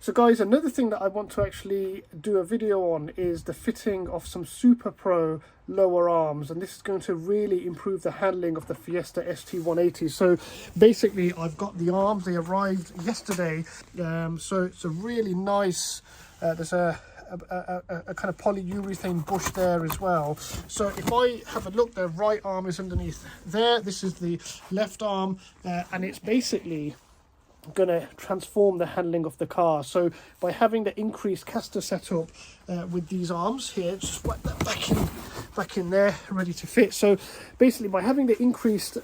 So guys, another thing that I want to actually do a video on is the fitting of some Superpro lower arms, and this is going to really improve the handling of the Fiesta St180. So basically I've got the arms, they arrived yesterday, so it's a really nice, there's a kind of polyurethane bush there as well. So if I have a look, the right arm is underneath there, this is the left arm, and it's basically going to transform the handling of the car. So by having the increased caster setup with these arms here, just whack that back in there, ready to fit. So basically by having the increased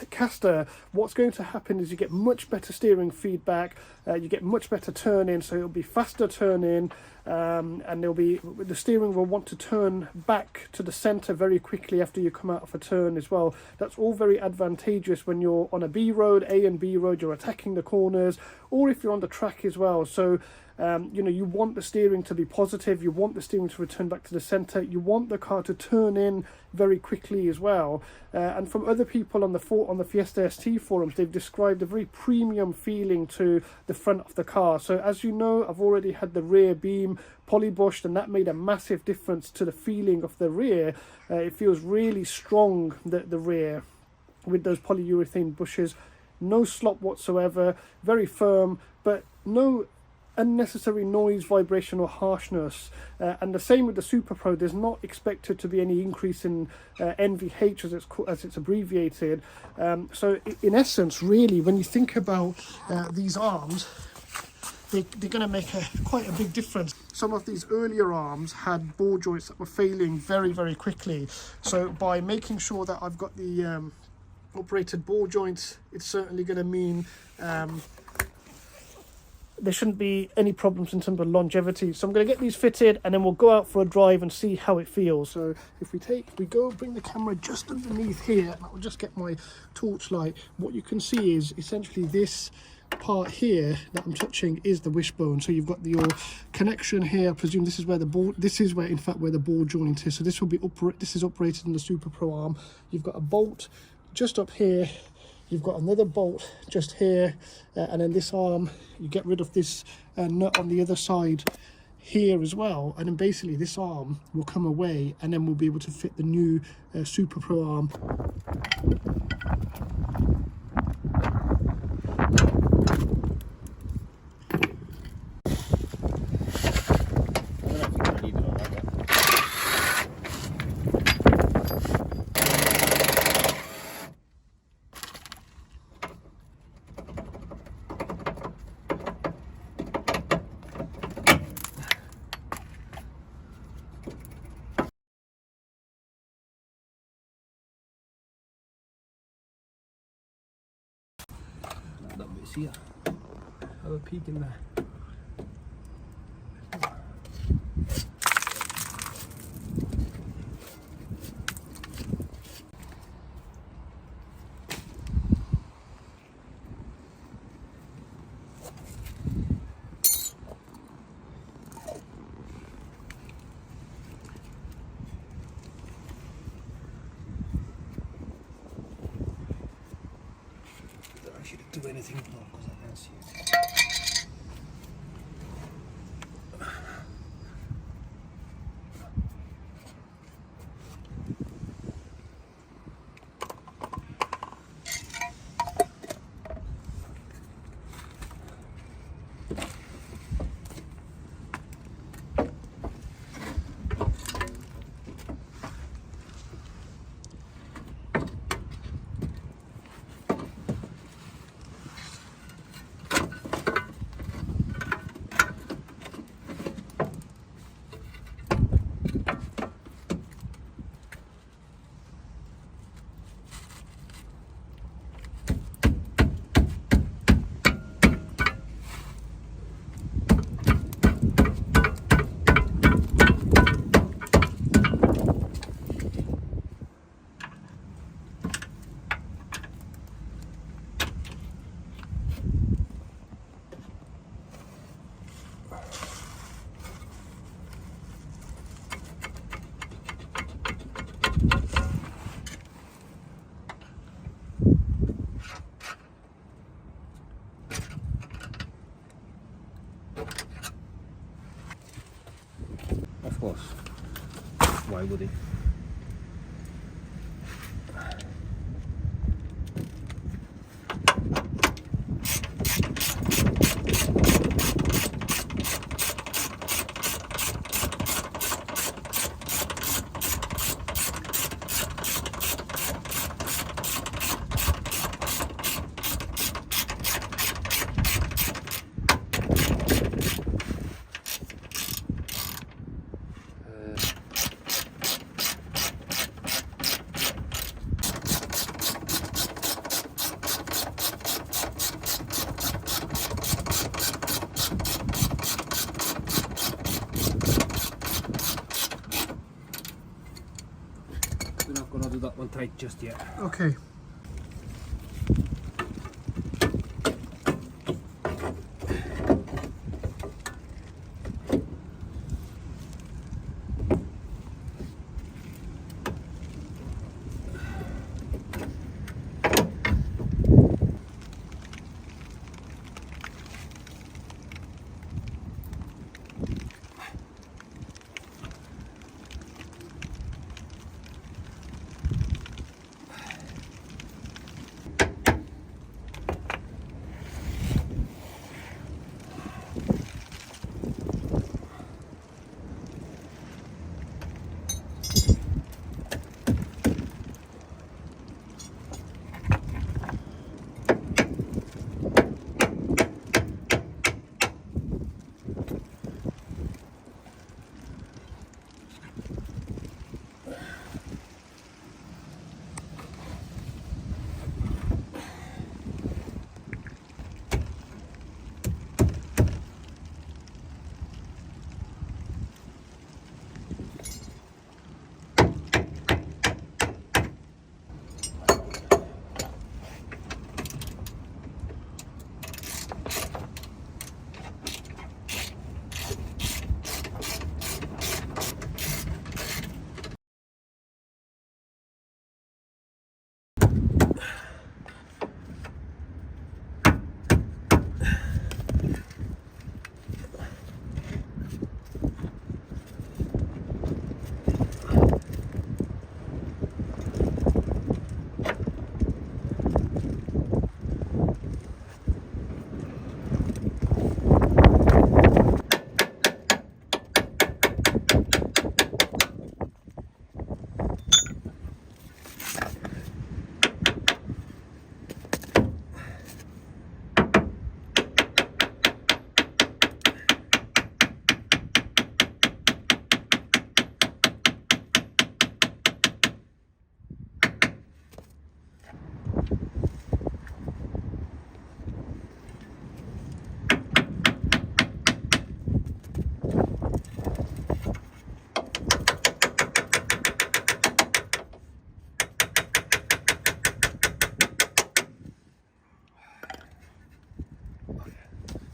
caster, what's going to happen is you get much better steering feedback, you get much better turn in, so it'll be faster turn in, and the steering will want to turn back to the center very quickly after you come out of a turn as well. That's all very advantageous when you're on a B road, A and B road, you're attacking the corners, or if you're on the track as well. So you know, you want the steering to be positive, you want the steering to return back to the center, you want the car to turn in very quickly as well. And from other people on the Fiesta ST forums, they've described a very premium feeling to the front of the car. So as you know, I've already had the rear beam polybushed, and that made a massive difference to the feeling of the rear. It feels really strong, the rear, with those polyurethane bushes. No slop whatsoever, very firm, but no unnecessary noise, vibration or harshness, and the same with the Superpro. There's not expected to be any increase in NVH as it's abbreviated. So in essence, really, when you think about these arms, they're going to make quite a big difference. Some of these earlier arms had ball joints that were failing very, very quickly. So by making sure that I've got the operated ball joints, it's certainly going to mean there shouldn't be any problems in terms of longevity. So I'm going to get these fitted, and then we'll go out for a drive and see how it feels. So if we bring the camera just underneath here, and I'll just get my torchlight, what you can see is essentially this part here that I'm touching is the wishbone. So you've got your connection here. I presume this is where the ball, in fact where the ball joint is. So this will be this is operated in the Superpro arm. You've got a bolt just up here, you've got another bolt just here, and then this arm, you get rid of this nut on the other side here as well, and then basically this arm will come away, and then we'll be able to fit the new Superpro arm. That bit's here. Have a peek in there. I shouldn't do anything wrong because I can't see it. buddy. We're not going to do that one tight just yet. Okay.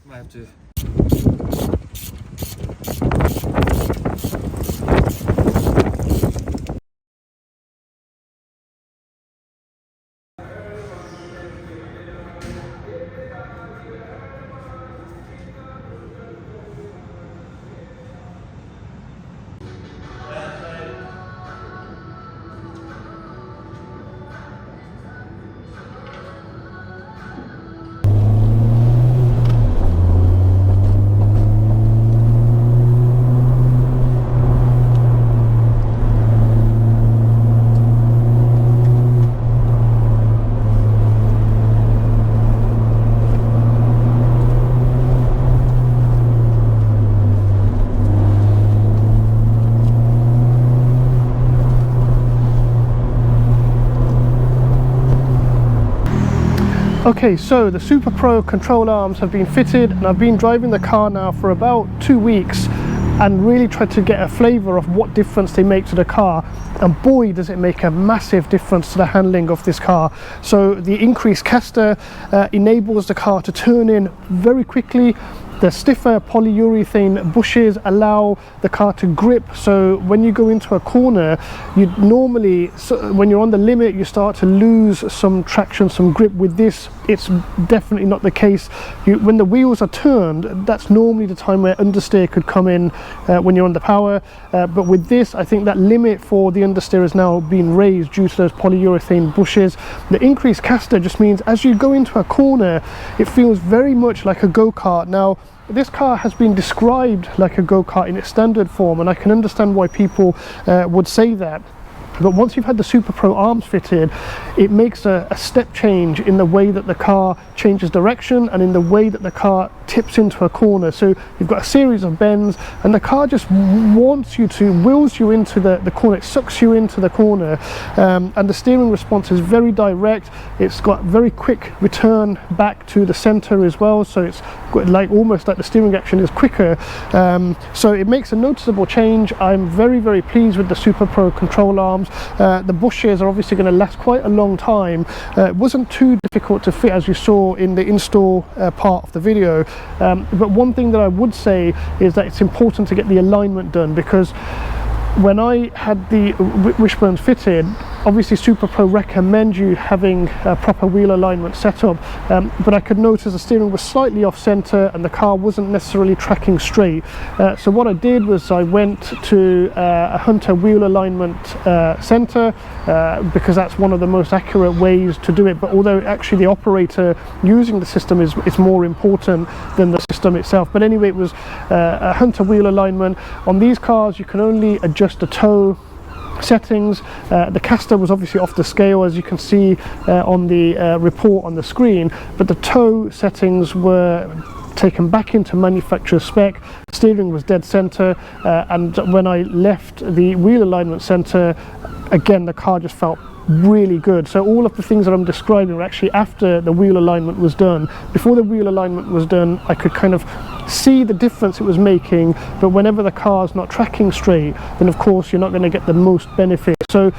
Might have to. Okay, so the Superpro control arms have been fitted and I've been driving the car now for about 2 weeks and really tried to get a flavour of what difference they make to the car, and boy does it make a massive difference to the handling of this car. So the increased caster enables the car to turn in very quickly, The stiffer polyurethane bushes allow the car to grip, so when you go into a corner, you normally, when you're on the limit, you start to lose some traction, some grip. With this, it's definitely not the case. When the wheels are turned, that's normally the time where understeer could come in when you're on the power, but with this, I think that limit for the understeer has now been raised due to those polyurethane bushes. The increased caster just means as you go into a corner, it feels very much like a go-kart. Now, this car has been described like a go-kart in its standard form, and I can understand why people would say that. But once you've had the Superpro arms fitted, it makes a step change in the way that the car changes direction and in the way that the car tips into a corner. So you've got a series of bends, and the car just wills you into the corner. It sucks you into the corner, and the steering response is very direct. It's got very quick return back to the center as well, so it's like almost like the steering action is quicker. So it makes a noticeable change. I'm very, very pleased with the Superpro control arms. The bushes are obviously going to last quite a long time. It wasn't too difficult to fit, as you saw in the install part of the video, but one thing that I would say is that it's important to get the alignment done, because when I had the wishbones fitted, obviously Superpro recommend you having a proper wheel alignment set up, but I could notice the steering was slightly off center and the car wasn't necessarily tracking straight. So what I did was I went to a Hunter wheel alignment center, because that's one of the most accurate ways to do it, but although actually the operator using the system is more important than the system itself. But anyway, it was a Hunter wheel alignment. On these cars you can only adjust the toe settings. The caster was obviously off the scale, as you can see on the report on the screen, but the toe settings were taken back into manufacturer spec. Steering was dead center, and when I left the wheel alignment center, again the car just felt really good. So all of the things that I'm describing were actually after the wheel alignment was done. Before the wheel alignment was done, I could kind of see the difference it was making, but whenever the car's not tracking straight, then of course you're not going to get the most benefit. So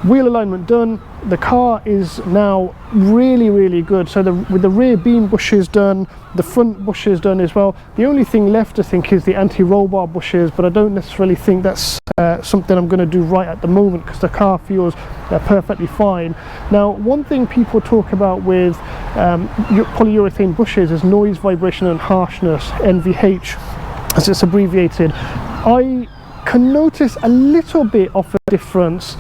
wheel alignment done, the car is now really, really good. So with the rear beam bushes done, the front bushes done as well. The only thing left, I think, is the anti-roll bar bushes, but I don't necessarily think that's something I'm going to do right at the moment, because the car feels perfectly fine. Now, one thing people talk about with polyurethane bushes is noise, vibration and harshness, NVH as it's abbreviated. I can notice a little bit of a difference,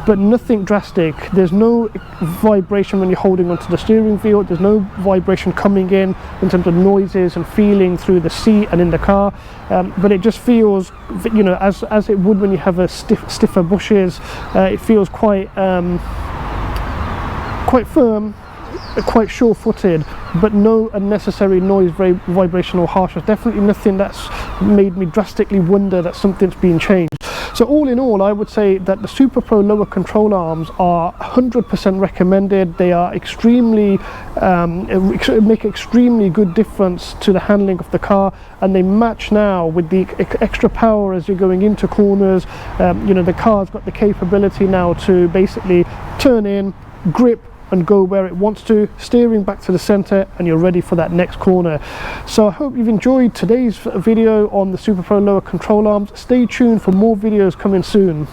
but nothing drastic. There's no vibration when you're holding onto the steering wheel. There's no vibration coming in terms of noises and feeling through the seat and in the car, but it just feels, you know, as it would when you have a stiffer bushes. It feels quite firm, quite sure-footed, but no unnecessary noise, vibration or harshness. Definitely nothing that's made me drastically wonder that something's been changed. So all in all, I would say that the Superpro lower control arms are 100% recommended. They are extremely, make extremely good difference to the handling of the car, and they match now with the extra power as you're going into corners. You know, the car's got the capability now to basically turn in, grip, and go where it wants to, steering back to the center, and you're ready for that next corner. So I hope you've enjoyed today's video on the Superpro lower control arms. Stay tuned for more videos coming soon.